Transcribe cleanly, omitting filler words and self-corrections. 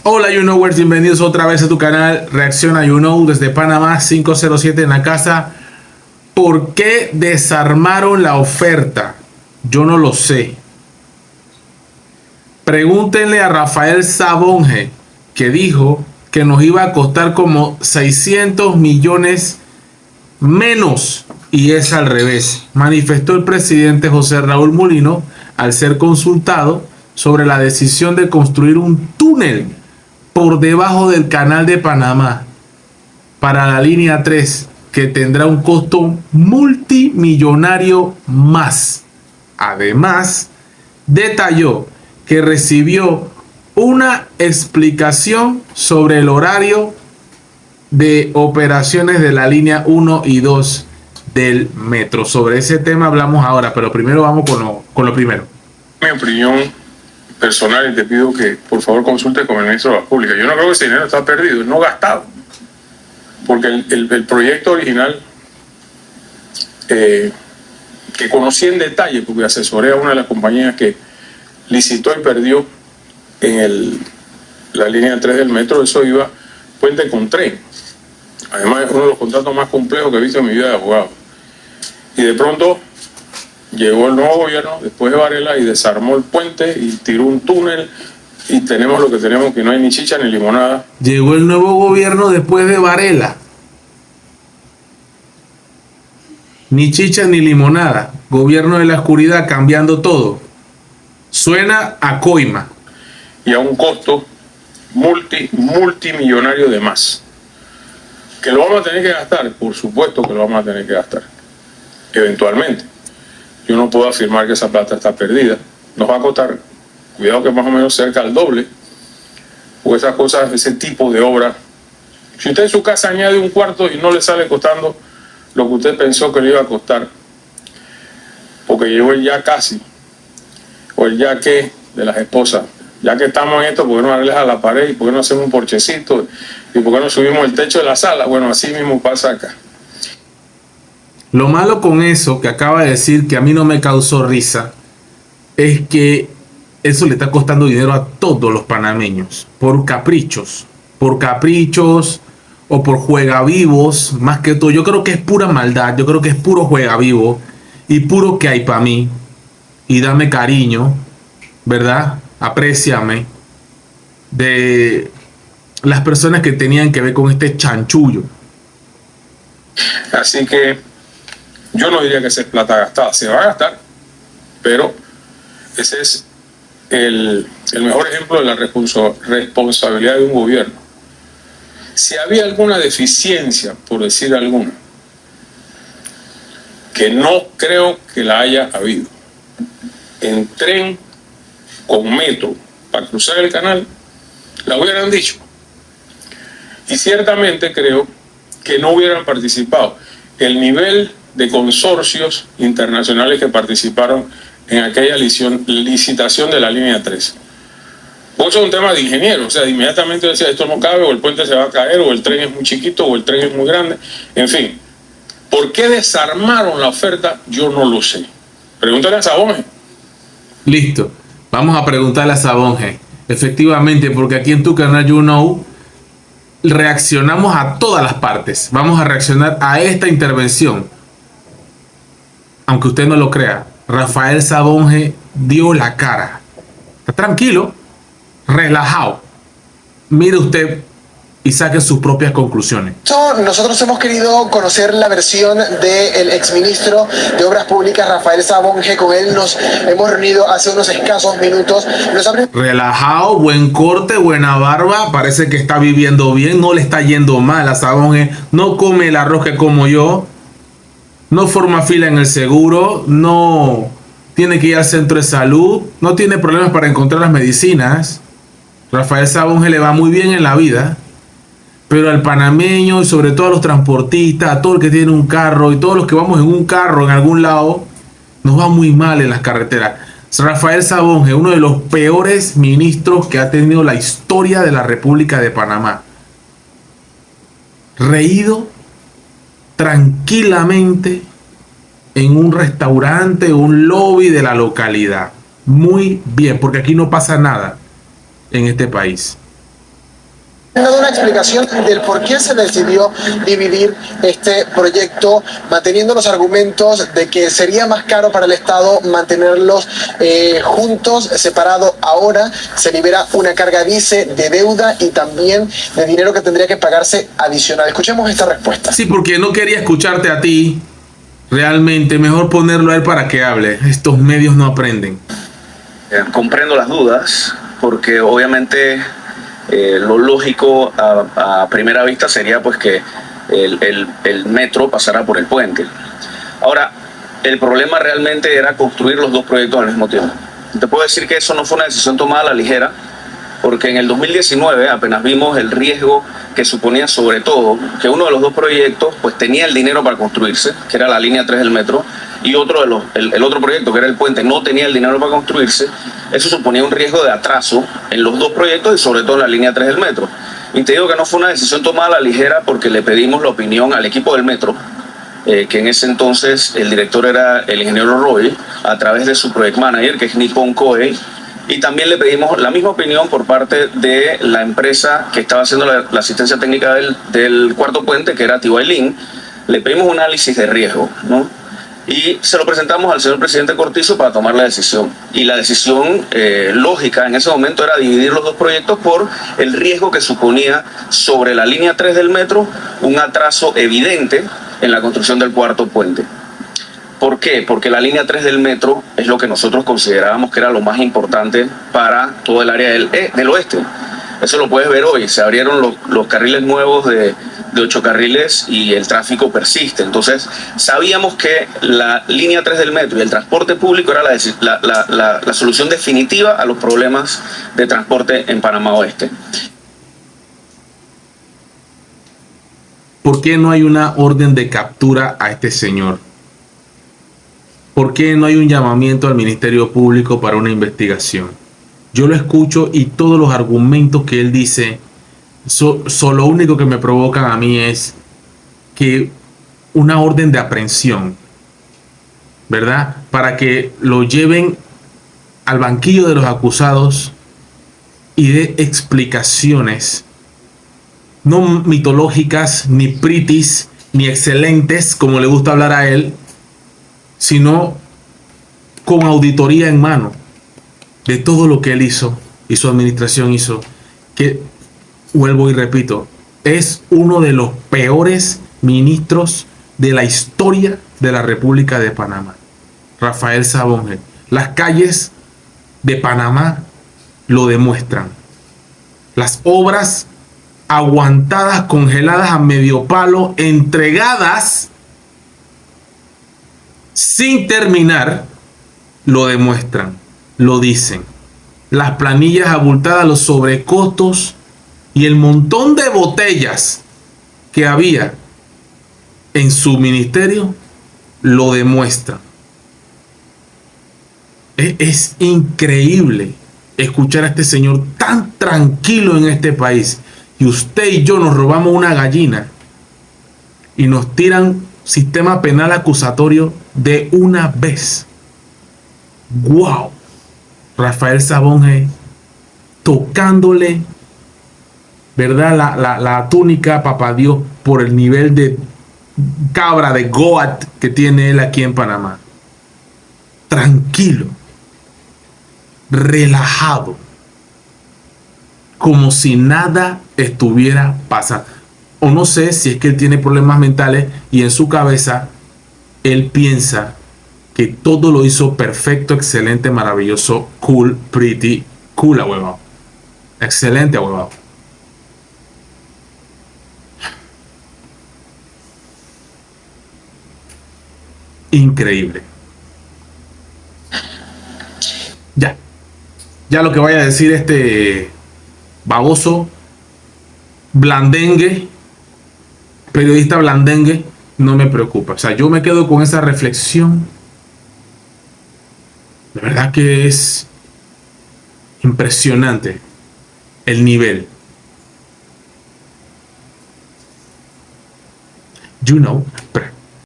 Hola YouKnowers, bienvenidos otra vez a tu canal Reacciona YouKnow desde Panamá 507 en la casa. ¿Por qué desarmaron la oferta? Yo no lo sé. Pregúntenle a Rafael Sabonge, que dijo que nos iba a costar como 600 millones menos, y es al revés, manifestó el presidente José Raúl Mulino al ser consultado sobre la decisión de construir un túnel por debajo del canal de Panamá para la línea 3, que tendrá un costo multimillonario más. Además, detalló que recibió una explicación sobre el horario de operaciones de la línea 1 y 2 del metro. Sobre ese tema hablamos ahora, pero primero vamos con lo primero. Mi opinión personal, y te pido que por favor consulte con el ministro de Obras Públicas. Yo no creo que ese dinero está perdido, no gastado, porque el proyecto original que conocí en detalle, porque asesoré a una de las compañías que licitó y perdió en la línea 3 del metro, eso iba puente con tren. Además, es uno de los contratos más complejos que he visto en mi vida de abogado. Y de pronto llegó el nuevo gobierno después de Varela y desarmó el puente y tiró un túnel, y tenemos lo que tenemos, que no hay ni chicha ni limonada. Llegó el nuevo gobierno después de Varela. Ni chicha ni limonada. Gobierno de la oscuridad cambiando todo. Suena a coima. Y a un costo multimillonario de más. ¿Que lo vamos a tener que gastar? Por supuesto que lo vamos a tener que gastar. Eventualmente. Yo no puedo afirmar que esa plata está perdida. Nos va a costar, cuidado que más o menos cerca al doble, o esas cosas, ese tipo de obra. Si usted en su casa añade un cuarto y no le sale costando lo que usted pensó que le iba a costar, porque llegó el ya casi, o el ya que de las esposas, ya que estamos en esto, ¿por qué no arreglas la pared? ¿Y por qué no hacemos un porchecito? ¿Y por qué no subimos el techo de la sala? Bueno, así mismo pasa acá. Lo malo con eso que acaba de decir, que a mí no me causó risa, es que eso le está costando dinero a todos los panameños, por caprichos o por juegavivos, más que todo. Yo creo que es pura maldad, yo creo que es puro juegavivo y puro que hay para mí, y dame cariño, ¿verdad? Apréciame, de las personas que tenían que ver con este chanchullo. Así que yo no diría que esa es plata gastada, se va a gastar, pero ese es el mejor ejemplo de la responsabilidad de un gobierno. Si había alguna deficiencia, por decir alguna, que no creo que la haya habido, en tren con metro para cruzar el canal, la hubieran dicho. Y ciertamente creo que no hubieran participado. El nivel de consorcios internacionales que participaron en aquella licitación de la línea 3. Porque eso es un tema de ingenieros, o sea, inmediatamente decía, esto no cabe, o el puente se va a caer, o el tren es muy chiquito, o el tren es muy grande, en fin. ¿Por qué desarmaron la oferta? Yo no lo sé. Pregúntale a Sabonge. Listo, vamos a preguntarle a Sabonge. Efectivamente, porque aquí en tu canal YouKnow reaccionamos a todas las partes. Vamos a reaccionar a esta intervención. Aunque usted no lo crea, Rafael Sabonge dio la cara. Está tranquilo, relajado. Mire usted y saque sus propias conclusiones. Nosotros hemos querido conocer la versión del exministro de Obras Públicas, Rafael Sabonge. Con él nos hemos reunido hace unos escasos minutos. Relajado, buen corte, buena barba. Parece que está viviendo bien, no le está yendo mal a Sabonge. No come el arroz que como yo. No forma fila en el seguro. No tiene que ir al centro de salud. No tiene problemas para encontrar las medicinas. Rafael Sabonge le va muy bien en la vida. Pero al panameño, y sobre todo a los transportistas, a todo el que tiene un carro y todos los que vamos en un carro en algún lado, nos va muy mal en las carreteras. Rafael Sabonge, uno de los peores ministros que ha tenido la historia de la República de Panamá. Reído tranquilamente en un restaurante, un lobby de la localidad. Muy bien, porque aquí no pasa nada en este país. dado una explicación del por qué se decidió dividir este proyecto, manteniendo los argumentos de que sería más caro para el Estado mantenerlos juntos, separados. Ahora se libera una carga, dice, de deuda y también de dinero que tendría que pagarse adicional. Escuchemos esta respuesta. Sí, porque no quería escucharte a ti. Realmente, mejor ponerlo a él para que hable. Estos medios no aprenden. Comprendo las dudas, porque obviamente lo lógico a primera vista sería pues que el metro pasara por el puente. Ahora, el problema realmente era construir los dos proyectos al mismo tiempo. Te puedo decir que eso no fue una decisión tomada a la ligera, porque en el 2019 apenas vimos el riesgo que suponía, sobre todo que uno de los dos proyectos pues tenía el dinero para construirse, que era la línea 3 del metro, y el otro proyecto, que era el puente, no tenía el dinero para construirse. Eso suponía un riesgo de atraso en los dos proyectos y sobre todo en la línea 3 del metro. Y te digo que no fue una decisión tomada a la ligera, porque le pedimos la opinión al equipo del metro, que en ese entonces el director era el ingeniero Roy, a través de su project manager, que es Nippon Koei, y también le pedimos la misma opinión por parte de la empresa que estaba haciendo la asistencia técnica del cuarto puente, que era TY Lin. Le pedimos un análisis de riesgo, ¿no? Y se lo presentamos al señor presidente Cortizo para tomar la decisión. Y la decisión lógica en ese momento era dividir los dos proyectos por el riesgo que suponía sobre la línea 3 del metro un atraso evidente en la construcción del cuarto puente. ¿Por qué? Porque la línea 3 del metro es lo que nosotros considerábamos que era lo más importante para todo el área del oeste. Eso lo puedes ver hoy. Se abrieron los carriles nuevos de 8 carriles y el tráfico persiste. Entonces, sabíamos que la línea 3 del metro y el transporte público era la solución definitiva a los problemas de transporte en Panamá Oeste. ¿Por qué no hay una orden de captura a este señor? ¿Por qué no hay un llamamiento al Ministerio Público para una investigación? Yo lo escucho y todos los argumentos que él dice, lo único que me provocan a mí es que una orden de aprehensión, ¿verdad? Para que lo lleven al banquillo de los acusados y dé explicaciones, no mitológicas, ni pretties, ni excelentes, como le gusta hablar a él, sino con auditoría en mano de todo lo que él hizo y su administración hizo, que, vuelvo y repito, es uno de los peores ministros de la historia de la República de Panamá, Rafael Sabonge. Las calles de Panamá lo demuestran. Las obras aguantadas, congeladas a medio palo, entregadas sin terminar, lo demuestran, lo dicen. Las planillas abultadas, los sobrecostos y el montón de botellas que había en su ministerio lo demuestran. Es increíble escuchar a este señor tan tranquilo en este país. Y usted y yo nos robamos una gallina y nos tiran sistema penal acusatorio de una vez. ¡Wow! Rafael Sabonge tocándole, ¿verdad? La túnica, papá Dios, por el nivel de cabra, de goat que tiene él aquí en Panamá. Tranquilo, relajado, como si nada estuviera pasando. O no sé si es que él tiene problemas mentales y en su cabeza él piensa que todo lo hizo perfecto, excelente, maravilloso, cool, pretty, cool, ahuevado. Excelente, ahuevado. Increíble. Ya lo que vaya a decir este baboso, blandengue, periodista blandengue, no me preocupa. O sea, yo me quedo con esa reflexión. De verdad que es impresionante el nivel. You know,